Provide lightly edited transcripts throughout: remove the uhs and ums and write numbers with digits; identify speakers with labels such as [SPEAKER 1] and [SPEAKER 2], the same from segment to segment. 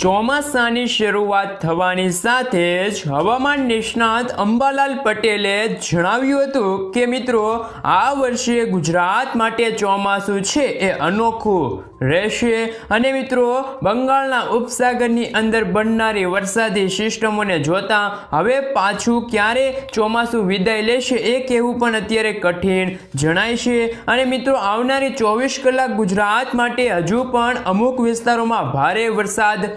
[SPEAKER 1] ચોમાસાની શરૂઆત થવાની સાથે જ હવામાન નિષ્ણાત અંબાલાલ પટેલે જણાવ્યું હતું કે મિત્રો આ વર્ષે ગુજરાત માટે ચોમાસું છે એ અનોખું રહેશે અને મિત્રો બંગાળના ઉપસાગરની અંદર બનનારી વરસાદી સિસ્ટમોને જોતા હવે પાછું ક્યારે ચોમાસું વિદાય લેશે એ કહેવું પણ અત્યારે કઠિન જણાય છે અને મિત્રો આવનારી 24 કલાક ગુજરાત માટે હજુ પણ અમુક વિસ્તારોમાં ભારે વરસાદ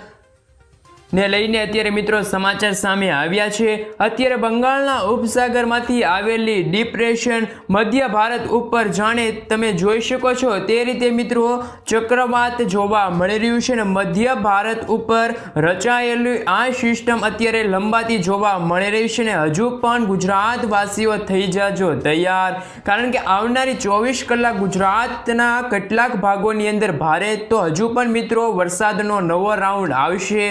[SPEAKER 1] ને લઈને અત્યારે મિત્રો સમાચાર સામે આવ્યા છે। અત્યારે બંગાળના ઉપસાગરમાંથી આવેલી ડિપ્રેશન મધ્ય ભારત ઉપર જાણે તમે જોઈ શકો છો તે રીતે મિત્રો ચક્રવાત જોવા મળી રહ્યું છે અને મધ્ય ભારત ઉપર રચાયેલી આ સિસ્ટમ અત્યારે લંબાતી જોવા મળી રહી છે અને હજુ પણ ગુજરાતવાસીઓ થઈ જાજો તૈયાર, કારણ કે આવનારી 24 કલાક ગુજરાતના કેટલાક ભાગોની અંદર ભારે તો હજુ પણ મિત્રો વરસાદનો નવો રાઉન્ડ આવશે।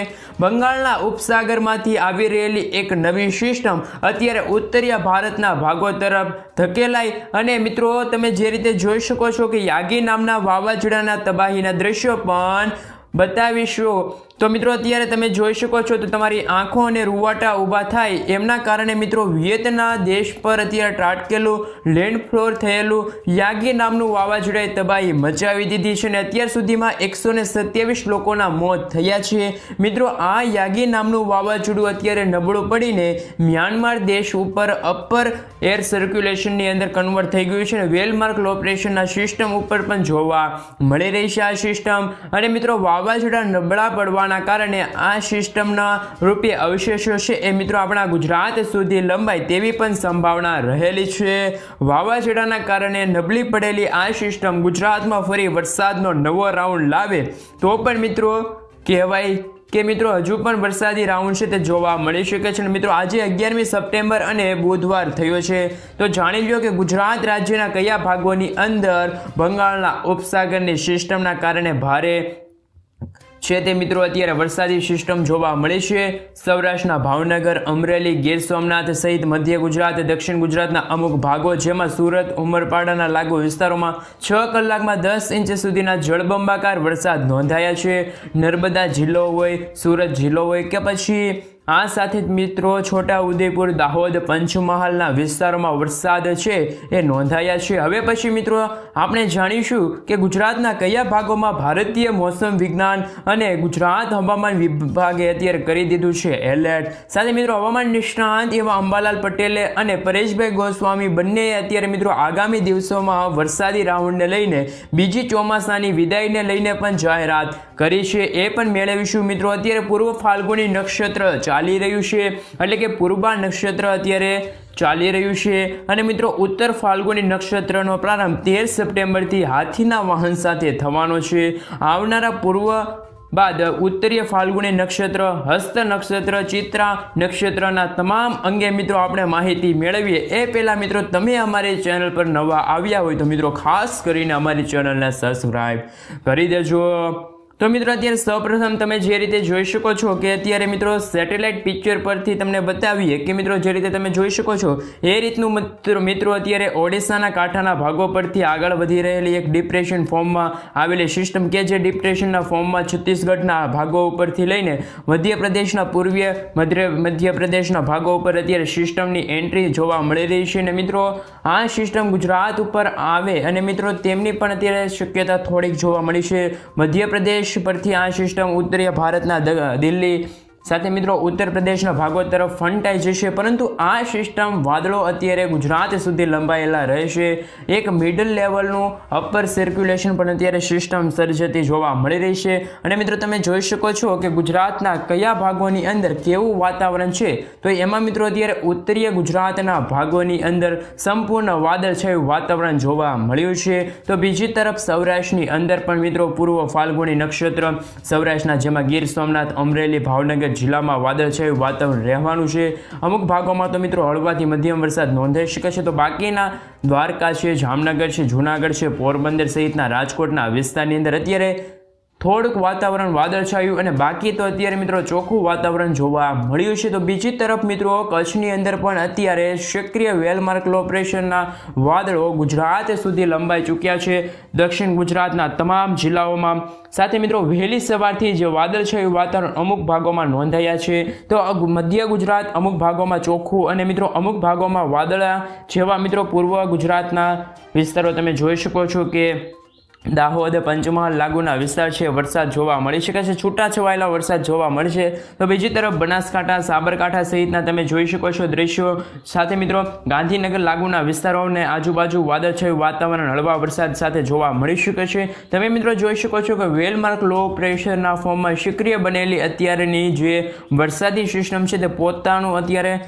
[SPEAKER 1] બંગાળના ઉપસાગરમાંથી આવી રહેલી એક નવી સિસ્ટમ અત્યારે ઉત્તરીય ભારતના ભાગો તરફ ધકેલાઈ અને મિત્રો તમે જે રીતે જોઈ શકો છો કે યાગી નામના વાવાઝોડાના તબાહીના દ્રશ્યો પણ બતાવીશું। તો મિત્રો અત્યારે તમે જોઈ શકો છો તો તમારી આંખો અને રૂવાટા ઊભા થાય એમના કારણે મિત્રો વિયેતનામ દેશ પર અત્યારે ત્રાટકેલું લેન્ડફ્લોર થયેલું યાગી નામનું વાવાઝોડાએ તબાહી મચાવી દીધી છે અને અત્યાર સુધીમાં 127 લોકોના મોત થયા છે। મિત્રો આ યાગી નામનું વાવાઝોડું અત્યારે નબળું પડીને મ્યાનમાર દેશ ઉપર અપર એર સર્ક્યુલેશનની અંદર કન્વર્ટ થઈ ગયું છે અને વેલમાર્ક લો પ્રેશરના સિસ્ટમ ઉપર પણ જોવા મળી રહી છે આ સિસ્ટમ અને મિત્રો વાવાઝોડા નબળા પડવાના કારણે આ સિસ્ટમના રૂપે અવશેષો છે એ મિત્રો આપણા ગુજરાત સુધી લંબાય તેવી પણ સંભાવના રહેલી છે। વાવાઝોડાના કારણે નબળી પડેલી આ સિસ્ટમ ગુજરાતમાં ફરી વરસાદનો નવો રાઉન્ડ લાવે તો પણ મિત્રો કહેવાય કે મિત્રો હજુ પણ વરસાદી રાઉન્ડ છે તે જોવા મળી શકે છે। મિત્રો આજે 11મી સપ્ટેમ્બર અને બુધવાર થયો છે તો જાણી લો કે ગુજરાત રાજ્યના કયા ભાગોની અંદર બંગાળના ઉપસાગરની સિસ્ટમના કારણે ભારે છે તે મિત્રો અત્યારે વરસાદી સિસ્ટમ જોવા મળી છે। સૌરાષ્ટ્રના ભાવનગર, અમરેલી, ગીર સોમનાથ સહિત મધ્ય ગુજરાત, દક્ષિણ ગુજરાતના અમુક ભાગો જેમાં સુરત, ઉમરપાડાના લાગુ વિસ્તારોમાં 6 કલાકમાં 10 ઇંચ સુધીના જળબંબાકાર વરસાદ નોંધાયા છે। નર્મદા જિલ્લો હોય, સુરત જિલ્લો હોય કે પછી આ સાથે જ મિત્રો છોટા ઉદેપુર, દાહોદ, પંચમહાલના વિસ્તારોમાં વરસાદ છે એ નોંધાયા છે। હવે પછી મિત્રો આપણે જાણીશું કે ગુજરાતના કયા ભાગોમાં ભારતીય મોસમ વિજ્ઞાન અને ગુજરાત હવામાન વિભાગે અત્યારે કરી દીધું છે એલર્ટ। સાથે મિત્રો હવામાન નિષ્ણાંત એવા અંબાલાલ પટેલે અને પરેશભાઈ ગોસ્વામી બંનેએ અત્યારે મિત્રો આગામી દિવસોમાં વરસાદી રાઉન્ડને લઈને બીજી ચોમાસાની વિદાયને લઈને પણ જાહેરાત કરી છે એ પણ મેળવીશું। મિત્રો અત્યારે પૂર્વ ફાલ્ગુની નક્ષત્ર ચાલી રહ્યું છે એટલે કે પૂર્વા નક્ષત્ર અત્યારે ચાલી રહ્યું છે અને મિત્રો ઉત્તર ફાલ્ગુની નક્ષત્રનો પ્રારંભ 13 સપ્ટેમ્બરથી હાથીના વાહન સાથે થવાનો છે। આવનારા પૂર્વ બાદ ઉત્તરીય ફાલ્ગુની નક્ષત્ર, હસ્ત નક્ષત્ર, ચિત્રા નક્ષત્રના તમામ અંગે મિત્રો આપણે માહિતી મેળવીએ એ પહેલાં મિત્રો તમે અમારી ચેનલ પર નવા આવ્યા હોય તો મિત્રો ખાસ કરીને અમારી ચેનલને સબસ્ક્રાઈબ કરી દેજો। તો મિત્રો અત્યારે સૌપ્રથમ તમે જે રીતે જોઈ શકો છો કે અત્યારે મિત્રો સેટેલાઇટ પિક્ચર પરથી તમને બતાવીએ કે મિત્રો જે રીતે તમે જોઈ શકો છો એ રીતનું મિત્રો અત્યારે ઓડિશાના કાંઠાના ભાગો પરથી આગળ વધી રહેલી એક ડિપ્રેશન ફોર્મમાં આવેલી સિસ્ટમ કે જે ડિપ્રેશનના ફોર્મમાં છત્તીસગઢના ભાગો ઉપરથી લઈને મધ્યપ્રદેશના પૂર્વીય મધ્યપ્રદેશના ભાગો ઉપર અત્યારે સિસ્ટમની એન્ટ્રી જોવા મળી રહી છે અને મિત્રો આ સિસ્ટમ ગુજરાત ઉપર આવે અને મિત્રો તેમની પણ અત્યારે શક્યતા થોડીક જોવા મળી છે। મધ્યપ્રદેશ પરથી આ સિસ્ટમ ઉત્તરીય ભારતના દિલ્હી સાથે મિત્રો ઉત્તર પ્રદેશના ભાગો તરફ ફંટાઈ જશે, પરંતુ આ સિસ્ટમ વાદળો અત્યારે ગુજરાત સુધી લંબાયેલા રહેશે। એક મિડલ લેવલનું અપર સર્ક્યુલેશન પણ અત્યારે સિસ્ટમ સર્જતી જોવા મળી રહી છે અને મિત્રો તમે જોઈ શકો છો કે ગુજરાતના કયા ભાગોની અંદર કેવું વાતાવરણ છે તો એમાં મિત્રો અત્યારે ઉત્તરીય ગુજરાતના ભાગોની અંદર સંપૂર્ણ વાદળછાયું વાતાવરણ જોવા મળ્યું છે। તો બીજી તરફ સૌરાષ્ટ્રની અંદર પણ મિત્રો પૂર્વ ફાલ્ગુની નક્ષત્ર સૌરાષ્ટ્રના જેમાં ગીર સોમનાથ, અમરેલી, ભાવનગર જિલ્લામાં વાદળછાયું વાતાવરણ રહેવાનું છે। અમુક ભાગોમાં તો મિત્રો હળવાથી મધ્યમ વરસાદ નોંધાઈ શકે છે તો બાકીના દ્વારકા છે, જામનગર છે, જૂનાગઢ છે, પોરબંદર સહિતના રાજકોટના વિસ્તારની અંદર અત્યારે થોડુંક વાતાવરણ વાદળછાયું અને બાકી તો અત્યારે મિત્રો ચોખ્ખું વાતાવરણ જોવા મળ્યું છે. તો બીજી તરફ મિત્રો કચ્છની અંદર પણ અત્યારે સક્રિય વેલમાર્ક લો પ્રેશરના વાદળો ગુજરાત સુધી લંબાઈ ચૂક્યા છે, દક્ષિણ ગુજરાતના તમામ જિલ્લાઓમાં. સાથે મિત્રો વહેલી સવારથી જે વાદળછાયું વાતાવરણ અમુક ભાગોમાં નોંધાયા છે. તો મધ્ય ગુજરાત અમુક ભાગોમાં ચોખ્ખું અને મિત્રો અમુક ભાગોમાં વાદળા જેવા મિત્રો પૂર્વ ગુજરાતના વિસ્તારો તમે જોઈ શકો છો કે દાહોદ, પંચમહાલ લાગુના વિસ્તાર છે, વરસાદ જોવા મળી શકે છે, છૂટાછવાયેલા વરસાદ જોવા મળશે. તો બીજી તરફ બનાસકાંઠા, સાબરકાંઠા સહિતના તમે જોઈ શકો છો દ્રશ્યો. સાથે મિત્રો ગાંધીનગર લાગુના વિસ્તારોને આજુબાજુ વાદળછાયું વાતાવરણ હળવા વરસાદ સાથે જોવા મળી શકે છે. તમે મિત્રો જોઈ શકો છો કે વેલમાર્ક લો પ્રેશરના ફોર્મમાં સક્રિય બનેલી અત્યારની જે વરસાદી સિસ્ટમ છે તે પોતાનું અત્યારે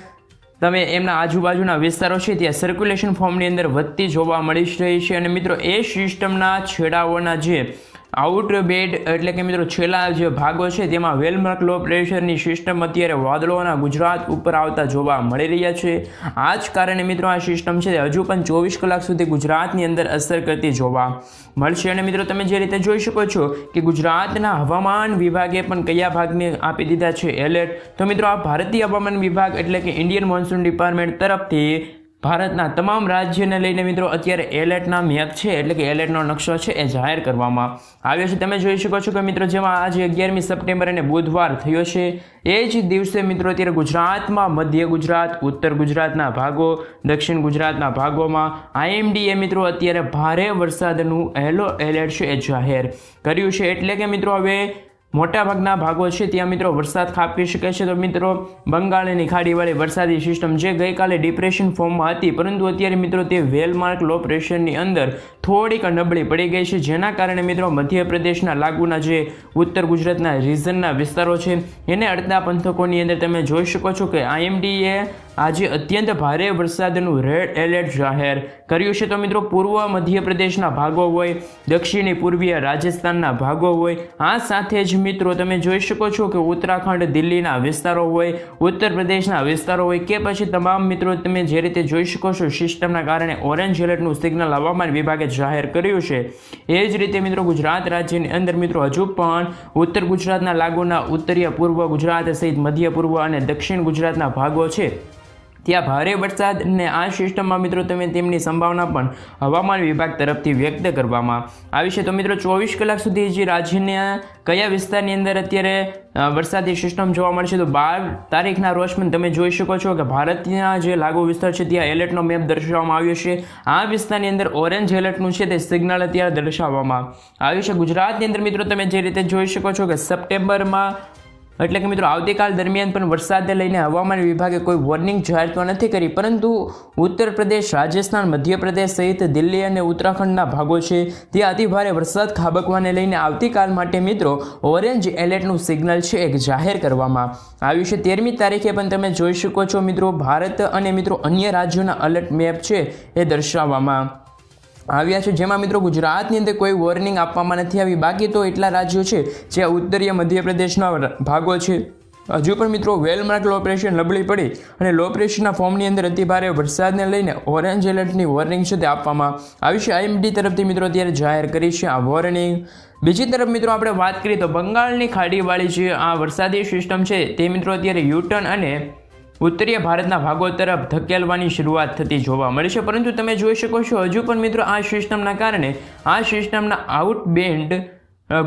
[SPEAKER 1] તમે એમના આજુબાજુના વિસ્તારો છે ત્યાં સર્ક્યુલેશન ફોર્મની અંદર વધતી જોવા મળી રહી છે. અને મિત્રો એ સિસ્ટમના છેડાઓના જે આઉટબેડ એટલે કે મિત્રો છેલ્લા જે ભાગો છે તેમાં વેલમાર્ક લો પ્રેશરની સિસ્ટમ અત્યારે વાદળોના ગુજરાત ઉપર આવતા જોવા મળી રહ્યા છે. આ જ કારણે મિત્રો આ સિસ્ટમ છે હજુ પણ 24 કલાક સુધી ગુજરાતની અંદર અસર કરતી જોવા મળશે. અને મિત્રો તમે જે રીતે જોઈ શકો છો કે ગુજરાતના હવામાન વિભાગે પણ કયા ભાગને આપી દીધા છે એલર્ટ. તો મિત્રો આ ભારતીય હવામાન વિભાગ એટલે કે ઇન્ડિયન મોન્સૂન ડિપાર્ટમેન્ટ તરફથી ભારતના તમામ રાજ્યને લઈને મિત્રો અત્યારે એલર્ટના મેપ છે એટલે કે એલર્ટનો નકશો છે એ જાહેર કરવામાં આવ્યો છે. તમે જોઈ શકો છો કે મિત્રો જેમાં આજે 11મી સપ્ટેમ્બર અને બુધવાર થયો છે એ જ દિવસે મિત્રો અત્યારે ગુજરાતમાં મધ્ય ગુજરાત, ઉત્તર ગુજરાતના ભાગો, દક્ષિણ ગુજરાતના ભાગોમાં IMDએ મિત્રો અત્યારે ભારે વરસાદનું યલો એલર્ટ છે એ જાહેર કર્યું છે. એટલે કે મિત્રો હવે મોટાભાગના ભાગો છે ત્યાં મિત્રો વરસાદ ખાબકી શકે છે. તો મિત્રો બંગાળની ખાડીવાળી વરસાદી સિસ્ટમ જે ગઈકાલે ડિપ્રેશન ફોર્મમાં હતી પરંતુ અત્યારે મિત્રો તે વેલમાર્ક લો પ્રેશરની અંદર થોડીક નબળી પડી ગઈ છે, જેના કારણે મિત્રો મધ્યપ્રદેશના લાગુના જે ઉત્તર ગુજરાતના રિજનના વિસ્તારો છે એને અડધા પંથકોની અંદર તમે જોઈ શકો છો કે IMDએ આજે અત્યંત ભારે વરસાદનું રેડ એલર્ટ જાહેર કર્યું છે. તો મિત્રો પૂર્વ મધ્યપ્રદેશના ભાગો હોય, દક્ષિણી પૂર્વીય રાજસ્થાનના ભાગો હોય, આ સાથે જ મિત્રો તમે જોઈ શકો છો કે ઉત્તરાખંડ, દિલ્હીના વિસ્તારો હોય, ઉત્તર પ્રદેશના વિસ્તારો હોય કે પછી તમામ મિત્રો તમે જે રીતે જોઈ શકો છો સિસ્ટમના કારણે ઓરેન્જ એલર્ટનું સિગ્નલ હવામાન વિભાગે જાહેર કર્યું છે. એ જ રીતે મિત્રો ગુજરાત રાજ્યની અંદર મિત્રો હજુ પણ ઉત્તર ગુજરાતના લાગુના ઉત્તરીય પૂર્વ ગુજરાત સહિત મધ્ય પૂર્વ અને દક્ષિણ ગુજરાતના ભાગો છે ત્યાં ભારે વરસાદ અને આ સિસ્ટમમાં મિત્રો તમે તેમની સંભાવના પણ હવામાન વિભાગ તરફથી વ્યક્ત કરવામાં આવી છે. તો મિત્રો 24 કલાક સુધી જે રાજ્યના કયા વિસ્તારની અંદર અત્યારે વરસાદી સિસ્ટમ જોવા મળશે તો 12 તારીખના રોજ પણ તમે જોઈ શકો છો કે ભારતના જે લાગુ વિસ્તાર છે ત્યાં એલર્ટનો મેપ દર્શાવવામાં આવ્યો છે. આ વિસ્તારની અંદર ઓરેન્જ એલર્ટનું છે તે સિગ્નલ અત્યારે દર્શાવવામાં આવ્યું છે. ગુજરાતની અંદર મિત્રો તમે જે રીતે જોઈ શકો છો કે સપ્ટેમ્બરમાં એટલે કે મિત્રો આવતીકાલ દરમિયાન પણ વરસાદને લઈને હવામાન વિભાગે કોઈ વોર્નિંગ જાહેર તો નથી કરી, પરંતુ ઉત્તર પ્રદેશ, રાજસ્થાન, મધ્યપ્રદેશ સહિત દિલ્હી અને ઉત્તરાખંડના ભાગો છે ત્યાં અતિભારે વરસાદ ખાબકવાને લઈને આવતીકાલ માટે મિત્રો ઓરેન્જ એલર્ટનું સિગ્નલ છે એક જાહેર કરવામાં આવ્યું છે. 13મી તારીખે પણ તમે જોઈ શકો છો મિત્રો ભારત અને મિત્રો અન્ય રાજ્યોના અલર્ટ મેપ છે એ દર્શાવવામાં આવ્યા છે, જેમાં મિત્રો ગુજરાતની અંદર કોઈ વોર્નિંગ આપવામાં નથી આવી. બાકી તો એટલા રાજ્યો છે જે ઉત્તરીય મધ્યપ્રદેશના ભાગો છે હજુ પણ મિત્રો વેલમાર્ક લો પ્રેશર નબળી પડી અને લો પ્રેશરના ફોર્મની અંદર અતિભારે વરસાદને લઈને ઓરેન્જ એલર્ટની વોર્નિંગ છે તે આપવામાં આવી છે. IMD તરફથી મિત્રો અત્યારે જાહેર કરી છે આ વોર્નિંગ. બીજી તરફ મિત્રો આપણે વાત કરીએ તો બંગાળની ખાડીવાળી જે આ વરસાદી સિસ્ટમ છે તે મિત્રો અત્યારે યુટર્ન અને ઉત્તરીય ભારતના ભાગો તરફ ધકેલવાની શરૂઆત થતી જોવા મળે છે, પરંતુ તમે જોઈ શકો છો હજુ પણ મિત્રો આ સિસ્ટમના કારણે આ સિસ્ટમના આઉટબેન્ડ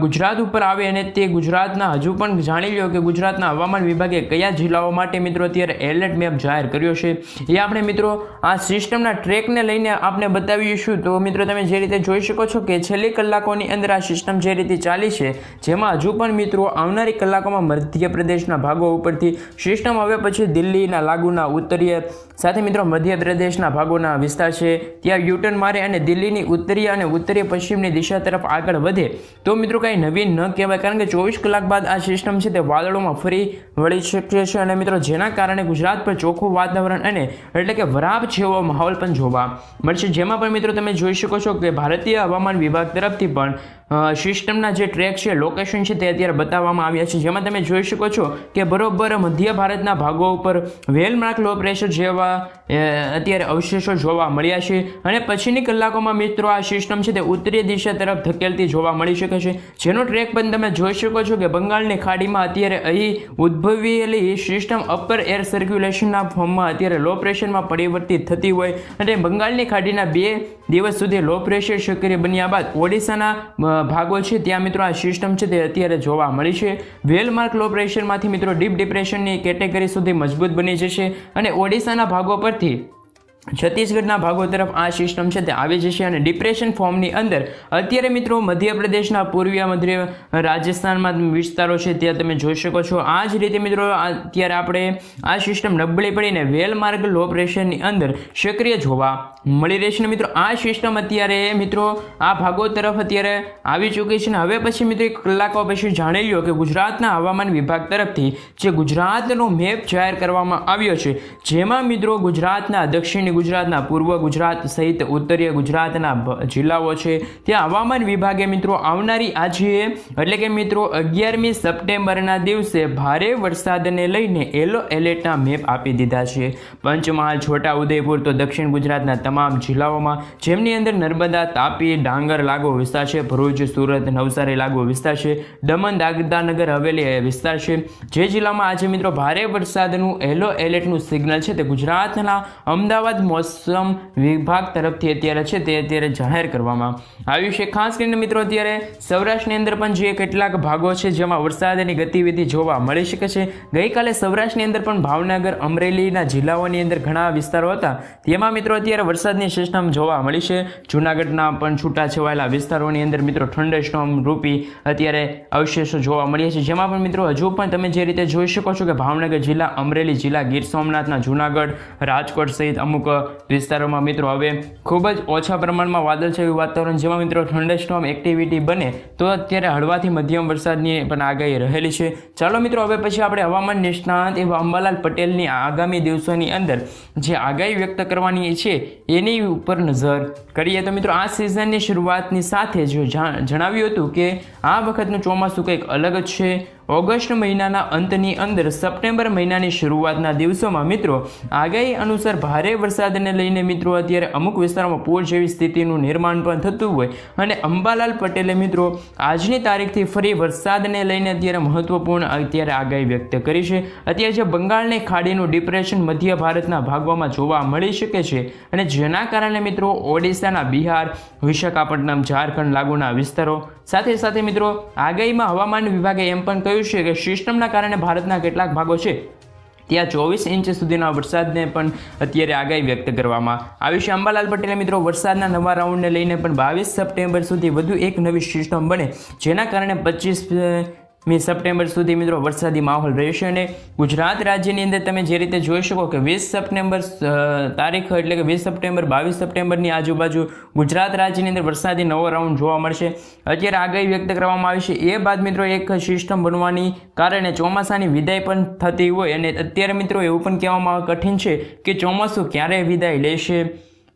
[SPEAKER 1] ગુજરાત ઉપર આવે અને તે ગુજરાતના હજુ પણ જાણી લો કે ગુજરાતના હવામાન વિભાગે કયા જિલ્લાઓ માટે મિત્રો અત્યારે એલર્ટ મેપ જાહેર કર્યો છે એ આપણે મિત્રો આ સિસ્ટમના ટ્રેકને લઈને આપણે બતાવીશું. તો મિત્રો તમે જે રીતે જોઈ શકો છો કે છેલ્લી કલાકોની અંદર આ સિસ્ટમ જે રીતે ચાલી છે જેમાં હજુ પણ મિત્રો આવનારી કલાકોમાં મધ્યપ્રદેશના ભાગો ઉપરથી સિસ્ટમ હવે પછી દિલ્હીના લાગુના ઉત્તરીય સાથે મિત્રો મધ્યપ્રદેશના ભાગોના વિસ્તાર છે ત્યાં યુટર્ન મારે અને દિલ્હીની ઉત્તરીય અને ઉત્તરીય પશ્ચિમની દિશા તરફ આગળ વધે તો મિત્રો કંઈ નવીન ન કહેવાય, કારણ કે 24 કલાક બાદ આ સિસ્ટમ છે તે વાદળોમાં ફરી વળી શકે છે અને મિત્રો જેના કારણે ગુજરાત પર ચોખ્ખું વાતાવરણ અને એટલે કે વરાપ જેવો માહોલ પણ જોવા મળશે. જેમાં પણ મિત્રો તમે જોઈ શકો છો કે ભારતીય હવામાન વિભાગ તરફથી પણ સિસ્ટમના જે ટ્રેક છે, લોકેશન છે તે અત્યારે બતાવવામાં આવ્યા છે, જેમાં તમે જોઈ શકો છો કે બરોબર મધ્ય ભારતના ભાગો ઉપર વેલમાર્ક લો પ્રેશર જેવા અત્યારે અવશેષો જોવા મળ્યા છે અને પછીની કલાકોમાં મિત્રો આ સિસ્ટમ છે તે ઉત્તરીય દિશા તરફ ધકેલતી જોવા મળી શકે છે. જેનો ટ્રેક પણ તમે જોઈ શકો છો કે બંગાળની ખાડીમાં અત્યારે અહીં ઉદ્ભવેલી સિસ્ટમ અપર એર સર્ક્યુલેશનના ફોર્મમાં અત્યારે લો પ્રેશરમાં પરિવર્તિત થતી હોય અને બંગાળની ખાડીના 2 દિવસ સુધી લો પ્રેશર સક્રિય બન્યા બાદ ઓડિશાના ભાગો છે ત્યાં મિત્રો આ સિસ્ટમ છે તે અત્યારે જોવા મળી છે. વેલમાર્ક લો પ્રેશરમાંથી મિત્રો ડીપ ડિપ્રેશનની કેટેગરી સુધી મજબૂત બની જશે અને ઓડિશાના ભાગો પરથી છત્તીસગઢના ભાગો તરફ આ સિસ્ટમ છે તે આવી જશે અને ડિપ્રેશન ફોર્મની અંદર અત્યારે મિત્રો મધ્યપ્રદેશના પૂર્વીય મધ્ય રાજસ્થાનમાં વિસ્તારો છે ત્યાં તમે જોઈ શકો છો. આ જ રીતે મિત્રો અત્યારે આપણે આ સિસ્ટમ નબળી પડીને વેલમાર્ગ લો પ્રેશરની અંદર સક્રિય જોવા મળી રહેશે ને મિત્રો આ સિસ્ટમ અત્યારે મિત્રો આ ભાગો તરફ અત્યારે આવી ચૂકી છે ને હવે પછી મિત્રો કલાકો પછી જાણી લ્યો કે ગુજરાતના હવામાન વિભાગ તરફથી જે ગુજરાતનો મેપ જાહેર કરવામાં આવ્યો છે જેમાં મિત્રો ગુજરાતના દક્ષિણી ગુજરાતના પૂર્વ ગુજરાત સહિત ઉત્તરીય ગુજરાતના જિલ્લાઓ છે ત્યાં હવામાન વિભાગે મિત્રો આવનારી આજે એટલે કે મિત્રો 11મી સપ્ટેમ્બરના દિવસે ભારે વરસાદને લઈને યલો એલર્ટના મેપ આપી દીધા છે. પંચમહાલ, છોટાઉદેપુર તો દક્ષિણ ગુજરાતના તમામ જિલ્લાઓમાં જેમની અંદર નર્મદા, તાપી, ડાંગર લાગુ વિસ્તાર છે, ભરૂચ, સુરત, નવસારી લાગુ વિસ્તાર છે, દમણ, દાદરાનગર હવેલી વિસ્તાર છે. જે જિલ્લામાં આજે મિત્રો ભારે વરસાદનું યલો એલર્ટનું સિગ્નલ છે તે ગુજરાતના અમદાવાદ મોસમ વિભાગ તરફથી અત્યારે છે તે અત્યારે જાહેર કરવામાં આવ્યું છે. ખાસ કરીને મિત્રો અત્યારે સૌરાષ્ટ્રની અંદર પણ જે કેટલાક ભાગો છે જેમાં વરસાદની ગતિવિધિ જોવા મળી શકે છે. ગઈકાલે સૌરાષ્ટ્રની અંદર પણ ભાવનગર, અમરેલીના જિલ્લાઓની અંદર ઘણા વિસ્તારો હતા તેમાં મિત્રો અત્યારે વરસાદની સિસ્ટમ જોવા મળી છે. જૂનાગઢના પણ છૂટાછવાયેલા વિસ્તારોની અંદર મિત્રો થંડરસ્ટોર્મ રૂપી અત્યારે અવશેષો જોવા મળ્યા છે જેમાં પણ મિત્રો હજુ પણ તમે જે રીતે જોઈ શકો છો કે ભાવનગર જિલ્લા, અમરેલી જિલ્લા, ગીર સોમનાથના જૂનાગઢ, રાજકોટ સહિત અમુક વિસ્તારોમાં મિત્રો હવે ખૂબ જ ઓછા પ્રમાણમાં વાદળછાયું વાતાવરણ જેમાં મિત્રો થંડરસ્ટોર્મ એક્ટિવિટી બને તો અત્યારે હળવાથી મધ્યમ વરસાદની પણ આગાહી રહેલી છે. ચાલો મિત્રો હવે પછી આપણે હવામાન નિષ્ણાત એવા અંબાલાલ પટેલની આગામી દિવસોની અંદર જે આગાહી વ્યક્ત કરવાની છે એની ઉપર નજર કરીએ. તો મિત્રો આ સિઝનની શરૂઆતની સાથે જો જણાવ્યું હતું કે આ વખતનું ચોમાસું કંઈક અલગ જ છે. ઓગસ્ટ મહિનાના અંતની અંદર સપ્ટેમ્બર મહિનાની શરૂઆતના દિવસોમાં મિત્રો આગાહી અનુસાર ભારે વરસાદને લઈને મિત્રો અત્યારે અમુક વિસ્તારોમાં પૂર જેવી સ્થિતિનું નિર્માણ પણ થતું હોય અને અંબાલાલ પટેલે મિત્રો આજની તારીખથી ફરી વરસાદને લઈને અત્યારે મહત્વપૂર્ણ અત્યારે આગાહી વ્યક્ત કરી છે. અત્યારે જે બંગાળની ખાડીનું ડિપ્રેશન મધ્ય ભારતના ભાગોમાં જોવા મળી શકે છે અને જેના કારણે મિત્રો ઓડિશાના બિહાર, વિશાખાપટ્ટનમ, ઝારખંડ લાગુના વિસ્તારો સાથે સાથે મિત્રો આગાહીમાં હવામાન વિભાગે એમ પણ કહ્યું છે કે સિસ્ટમના કારણે ભારતના કેટલાક ભાગો છે ત્યાં 24 ઇંચ સુધીના વરસાદને પણ અત્યારે આગાહી વ્યક્ત કરવામાં આવી છે. અંબાલાલ પટેલે મિત્રો વરસાદના નવા રાઉન્ડને લઈને પણ 22 સપ્ટેમ્બર સુધી વધુ એક નવી સિસ્ટમ બને જેના કારણે 25મી સપ્ટેમ્બર સુધી મિત્રો વરસાદી માહોલ રહેશે અને ગુજરાત રાજ્યની અંદર તમે જે રીતે જોઈ શકો કે 20 સપ્ટેમ્બર તારીખ એટલે કે 20 સપ્ટેમ્બર 22 સપ્ટેમ્બરની આજુબાજુ ગુજરાત રાજ્યની અંદર વરસાદી નવો રાઉન્ડ જોવા મળશે અત્યારે આગાહી વ્યક્ત કરવામાં આવી છે. એ બાદ મિત્રો એક સિસ્ટમ બનવાની કારણે ચોમાસાની વિદાય પણ થતી હોય અને અત્યારે મિત્રો એવું પણ કહેવામાં કઠિન છે કે ચોમાસું ક્યારે વિદાય લેશે.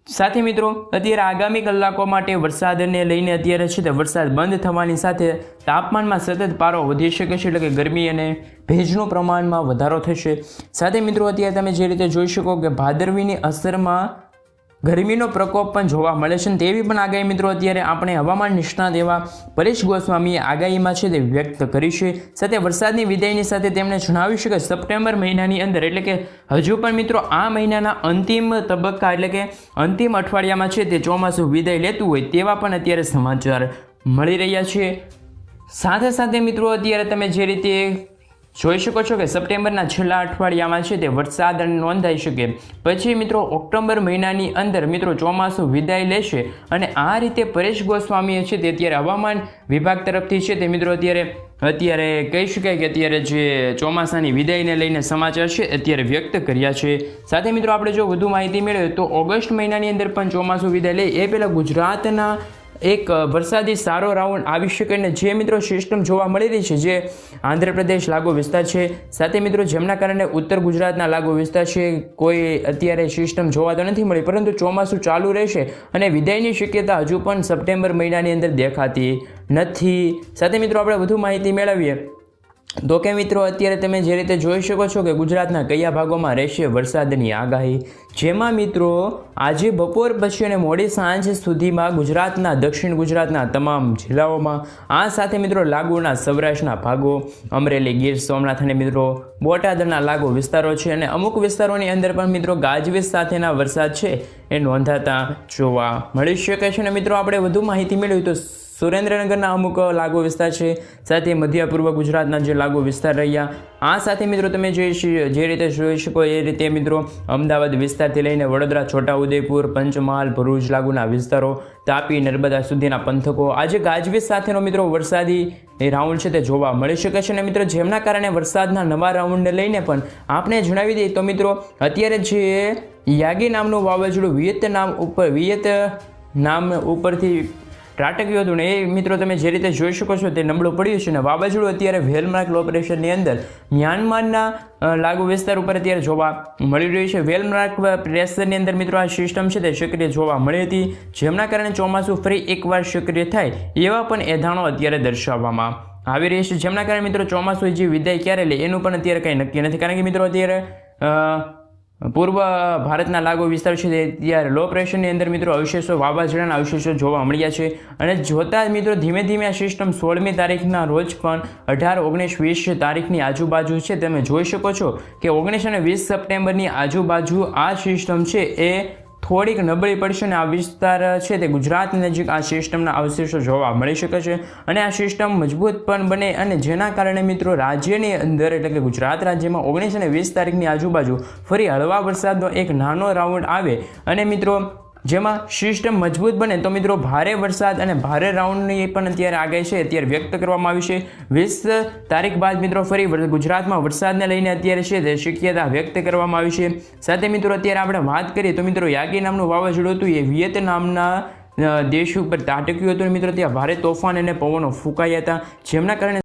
[SPEAKER 1] સાથે મિત્રો અત્યારે આગામી કલાકો માટે વરસાદને લઈને અત્યારે છે તે વરસાદ બંધ થવાની સાથે તાપમાનમાં સતત પારો વધી શકે છે એટલે કે ગરમી અને ભેજનું પ્રમાણમાં વધારો થશે. સાથે મિત્રો અત્યારે તમે જે રીતે જોઈ શકો કે ભાદરવીની અસરમાં ગરમીનો પ્રકોપ પણ જોવા મળે છે તેવી પણ આગાહી મિત્રો અત્યારે આપણે હવામાન નિષ્ણાત એવા પરેશ ગોસ્વામીએ આગાહીમાં છે તે વ્યક્ત કરી છે. સાથે વરસાદની વિદાયની સાથે તેમણે જણાવ્યું છે કે સપ્ટેમ્બર મહિનાની અંદર એટલે કે હજુ પણ મિત્રો આ મહિનાના અંતિમ તબક્કા એટલે કે અંતિમ અઠવાડિયામાં છે તે ચોમાસું વિદાય લેતું હોય તેવા પણ અત્યારે સમાચાર મળી રહ્યા છે. સાથે સાથે મિત્રો અત્યારે તમે જે રીતે જોઈ શકો છો કે સપ્ટેમ્બરના છેલ્લા અઠવાડિયામાં છે તે વરસાદ નોંધાઈ શકે પછી મિત્રો ઓક્ટોબર મહિનાની અંદર મિત્રો ચોમાસું વિદાય લેશે અને આ રીતે પરેશ ગોસ્વામીએ છે તે અત્યારે હવામાન વિભાગ તરફથી છે તે મિત્રો અત્યારે કહી શકાય કે અત્યારે જે ચોમાસાની વિદાયને લઈને સમાચાર છે અત્યારે વ્યક્ત કર્યા છે. સાથે મિત્રો આપણે જો વધુ માહિતી મેળવીએ તો ઓગસ્ટ મહિનાની અંદર પણ ચોમાસું વિદાય લે એ પહેલાં ગુજરાતના એક વરસાદી સારો રાઉન્ડ આવી શકે અને જે મિત્રો સિસ્ટમ જોવા મળી રહી છે જે આંધ્રપ્રદેશ લાગુ વિસ્તાર છે સાથે મિત્રો જેમના કારણે ઉત્તર ગુજરાતના લાગુ વિસ્તાર છે કોઈ અત્યારે સિસ્ટમ જોવા તો નથી મળી પરંતુ ચોમાસું ચાલુ રહેશે અને વિદાયની શક્યતા હજુ પણ સપ્ટેમ્બર મહિનાની અંદર દેખાતી નથી. સાથે મિત્રો આપણે વધુ માહિતી મેળવીએ તો કે મિત્રો અત્યારે તમે જે રીતે જોઈ શકો છો કે ગુજરાતના કયા ભાગોમાં રહેશે વરસાદની આગાહી, જેમાં મિત્રો આજે બપોર પછી અને મોડી સાંજ સુધીમાં ગુજરાતના દક્ષિણ ગુજરાતના તમામ જિલ્લાઓમાં, આ સાથે મિત્રો લાગુના સૌરાષ્ટ્રના ભાગો, અમરેલી, ગીર સોમનાથ અને મિત્રો બોટાદના લાગુ વિસ્તારો છે અને અમુક વિસ્તારોની અંદર પણ મિત્રો ગાજવીજ સાથેના વરસાદ છે એ નોંધાતા જોવા મળી શકે છે. અને મિત્રો આપણે વધુ માહિતી મેળવી તો સુરેન્દ્રનગરના અમુક લાગુ વિસ્તાર છે, સાથે મધ્ય પૂર્વ ગુજરાતના જે લાગુ વિસ્તાર રહ્યા, આ સાથે મિત્રો તમે જે રીતે જોઈ શકો એ રીતે મિત્રો અમદાવાદ વિસ્તારથી લઈને વડોદરા, છોટાઉદેપુર, પંચમહાલ, ભરૂચ લાગુના વિસ્તારો, તાપી, નર્મદા સુધીના પંથકો આજે ગાજવીજ સાથેનો મિત્રો વરસાદી રાઉન્ડ છે તે જોવા મળી શકે છે. અને મિત્રો જેમના કારણે વરસાદના નવા રાઉન્ડને લઈને પણ આપણે જણાવી દઈએ તો મિત્રો અત્યારે જે યાગી નામનું વાવાઝોડું વિયેતનામ ઉપરથી ત્રાટક્યું હતું ને એ મિત્રો તમે જે રીતે જોઈ શકો છો તે નબળું પડ્યું છે. અને વાવાઝોડું અત્યારે વેલમાર્ક લો પ્રેશરની અંદર મ્યાનમારના લાગુ વિસ્તાર ઉપર અત્યારે જોવા મળી રહ્યું છે. વેલમાર્ક પ્રેશરની અંદર મિત્રો આ સિસ્ટમ છે તે સક્રિય જોવા મળી હતી, જેમના કારણે ચોમાસું ફરી એકવાર સક્રિય થાય એવા પણ એધાણો અત્યારે દર્શાવવામાં આવી રહી છે, જેમના કારણે મિત્રો ચોમાસું જે વિદાય ક્યારે લે એનું પણ અત્યારે કંઈ નક્કી નથી. કારણ કે મિત્રો અત્યારે પૂર્વ ભારતના લાગુ વિસ્તાર છે ત્યારે લો પ્રેશરની અંદર મિત્રો અવશેષો, વાવાઝોડાના અવશેષો જોવા મળ્યા છે. અને જોતા મિત્રો ધીમે ધીમે આ સિસ્ટમ 16મી તારીખના રોજ પણ 18, 19, 20 તારીખની આજુબાજુ છે તમે જોઈ શકો છો કે 19 અને 20 સપ્ટેમ્બરની આજુબાજુ આ સિસ્ટમ છે એ થોડીક નબળી પડશે અને આ વિસ્તાર છે તે ગુજરાત નજીક આ સિસ્ટમના અવશેષો જોવા મળી શકે છે. અને આ સિસ્ટમ મજબૂત પણ બને અને જેના કારણે મિત્રો રાજ્યની અંદર એટલે કે ગુજરાત રાજ્યમાં 19 અને 20 તારીખની આજુબાજુ ફરી હળવા વરસાદનો એક નાનો રાઉન્ડ આવે અને મિત્રો જેમાં સિસ્ટમ મજબૂત બને તો મિત્રો ભારે વરસાદ અને ભારે રાઉન્ડની પણ અત્યારે આગાહી છે અત્યારે વ્યક્ત કરવામાં આવી છે. 20 તારીખ બાદ મિત્રો ફરી ગુજરાતમાં વરસાદને લઈને અત્યારે છે તે શક્યતા વ્યક્ત કરવામાં આવી છે. સાથે મિત્રો અત્યારે આપણે વાત કરીએ તો મિત્રો યાગી નામનું વાવાઝોડું હતું એ વિયેતનામના દેશ ઉપર ત્રાટક્યું હતું. મિત્રો ત્યાં ભારે તોફાન અને પવનો ફૂંકાયા હતા, જેમના કારણે